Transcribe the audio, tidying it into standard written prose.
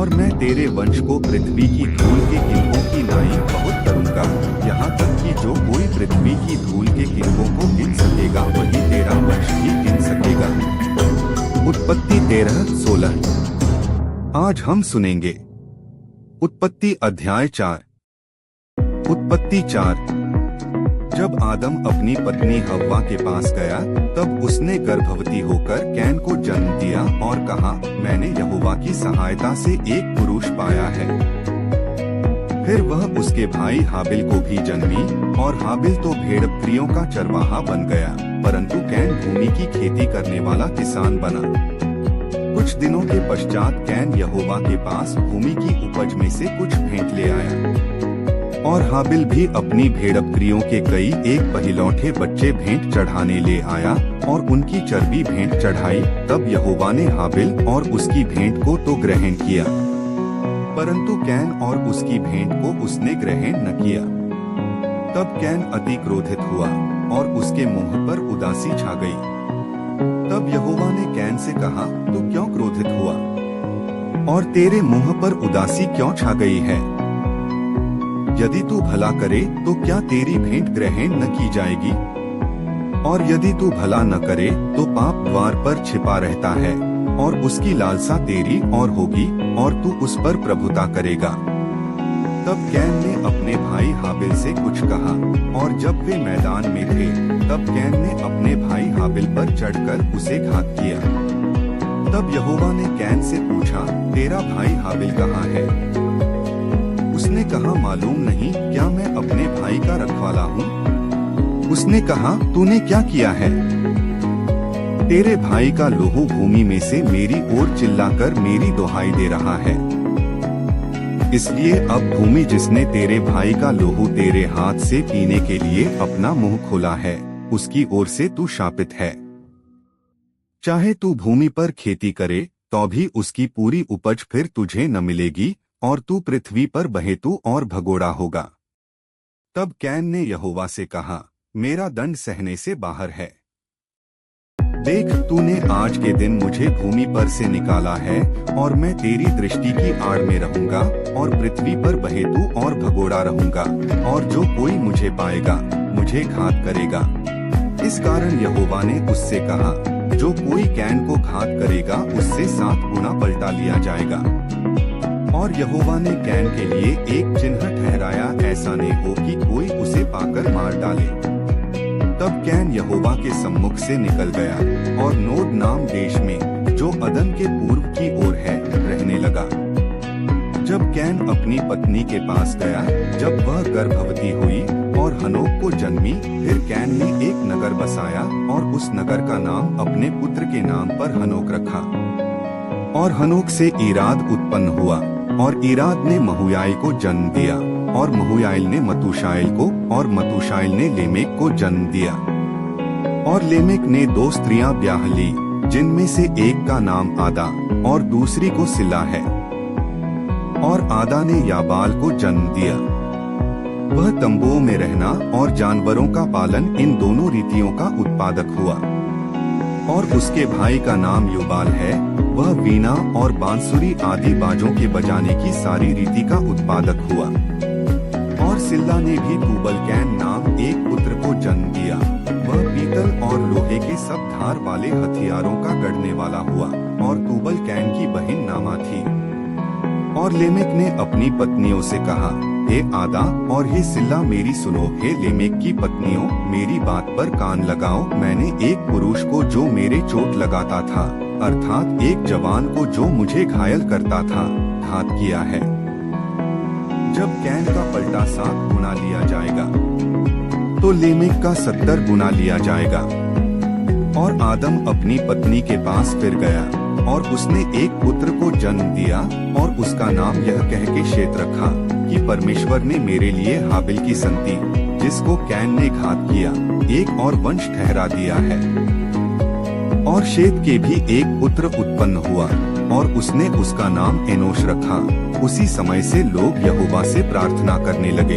और मैं तेरे वंश को पृथ्वी की धूल के किनकों की नाई बहुत करूंगा, यहाँ तक कि जो कोई पृथ्वी की धूल के किनकों को गिन सकेगा वही तेरा वंश भी गिन सकेगा। उत्पत्ति 13:16। आज हम सुनेंगे उत्पत्ति अध्याय 4। उत्पत्ति 4। जब आदम अपनी पत्नी हव्वा के पास गया तब उसने गर्भवती होकर कैन को जन्म दिया और कहा, मैंने यहोवा की सहायता से एक पुरुष पाया है। फिर वह उसके भाई हाबिल को भी जन्मी और हाबिल तो भेड़ बकरियों का चरवाहा बन गया, परंतु कैन भूमि की खेती करने वाला किसान बना। कुछ दिनों के पश्चात कैन यहोवा के पास भूमि की उपज में से कुछ भेंट ले आया और हाबिल भी अपनी भेड़ बकरियों के कई एक पहिलौठे बच्चे भेंट चढ़ाने ले आया और उनकी चर्बी भेंट चढ़ाई। तब यहोवा ने हाबिल और उसकी भेंट को तो ग्रहण किया, परंतु कैन और उसकी भेंट को उसने ग्रहण न किया। तब कैन अति क्रोधित हुआ और उसके मुंह पर उदासी छा गई। तब यहोवा ने कैन से कहा, तू क्यों क्रोधित हुआ और तेरे मुंह पर उदासी क्यों छा गई है? यदि तू भला करे तो क्या तेरी भेंट ग्रहण न की जाएगी? और यदि तू भला न करे तो पाप द्वार पर छिपा रहता है और उसकी लालसा तेरी और होगी और तू उस पर प्रभुता करेगा। तब कैन ने अपने भाई हाबिल से कुछ कहा और जब वे मैदान में थे तब कैन ने अपने भाई हाबिल पर चढ़कर उसे घात किया। तब यहोवा ने कैन से पूछा, तेरा भाई हाबिल कहाँ है? उसने कहा, मालूम नहीं, क्या मैं अपने भाई का रखवाला हूँ? उसने कहा, तूने क्या किया है? तेरे भाई का लोहू भूमि में से मेरी ओर चिल्लाकर मेरी दुहाई दे रहा है। इसलिए अब भूमि जिसने तेरे भाई का लोहू तेरे हाथ से पीने के लिए अपना मुंह खोला है, उसकी ओर से तू शापित है। चाहे तू भूमि पर खेती करे तो भी उसकी पूरी उपज फिर तुझे न मिलेगी और तू पृथ्वी पर बहेतू और भगोड़ा होगा। तब कैन ने यहोवा से कहा, मेरा दंड सहने से बाहर है। देख, तूने आज के दिन मुझे भूमि पर से निकाला है और मैं तेरी दृष्टि की आड़ में रहूंगा और पृथ्वी पर बहेतू और भगोड़ा रहूंगा और जो कोई मुझे पाएगा मुझे घात करेगा। इस कारण यहोवा ने उससे कहा, जो कोई कैन को घात करेगा उससे 7 गुना पलटा लिया जाएगा। और यहोवा ने कैन के लिए एक चिन्ह ठहराया, ऐसा नहीं हो कि कोई उसे पाकर मार डाले। तब कैन यहोवा के सम्मुख से निकल गया और नोद नाम देश में, जो अदन के पूर्व की ओर है, रहने लगा। जब कैन अपनी पत्नी के पास गया, जब वह गर्भवती हुई और हनोक को जन्मी, फिर कैन ने एक नगर बसाया और उस नगर का नाम अपने पुत्र के नाम पर हनोक रखा। और हनोक से ईराद उत्पन्न हुआ और ईराद ने महुयाल को जन्म दिया और महुयाल ने मतूशाएल को और मतूशाएल ने लेमेक को जन्म दिया। और लेमेक ने 2 स्त्रियां ब्याह ली, जिनमें से एक का नाम आदा और दूसरी को सिला है। और आदा ने याबाल को जन्म दिया। वह तंबुओं में रहना और जानवरों का पालन, इन दोनों रीतियों का उत्पादक हुआ। और उसके भाई का नाम युबाल है, वह वीणा और बांसुरी आदि बाजों के बजाने की सारी रीति का उत्पादक हुआ। और सिल्ला ने भी तूबल कैन नाम एक पुत्र को जन्म दिया। वह पीतल और लोहे के सब धार वाले हथियारों का गढ़ने वाला हुआ और तूबल कैन की बहन नामा थी। और लेमेक ने अपनी पत्नियों से कहा, हे आदा और हे सिल्ला मेरी सुनो। हे लेमेक की पत्नियों, मेरी बात पर कान लगाओ। मैंने एक पुरुष को जो मेरे चोट लगाता था, अर्थात एक जवान को जो मुझे घायल करता था, घात किया है। जब कैन का पलटा 7 गुना लिया जाएगा तो लेमेक का 70 गुना लिया जाएगा। और आदम अपनी पत्नी के पास फिर गया और उसने एक पुत्र को जन्म दिया और उसका नाम यह कह के शेत रखा कि परमेश्वर ने मेरे लिए हाबिल की संति, जिसको कैन ने घात किया, एक और वंश ठहरा दिया है। और शेत के भी एक पुत्र उत्पन्न हुआ और उसने उसका नाम एनोश रखा। उसी समय से लोग यहोवा से प्रार्थना करने लगे।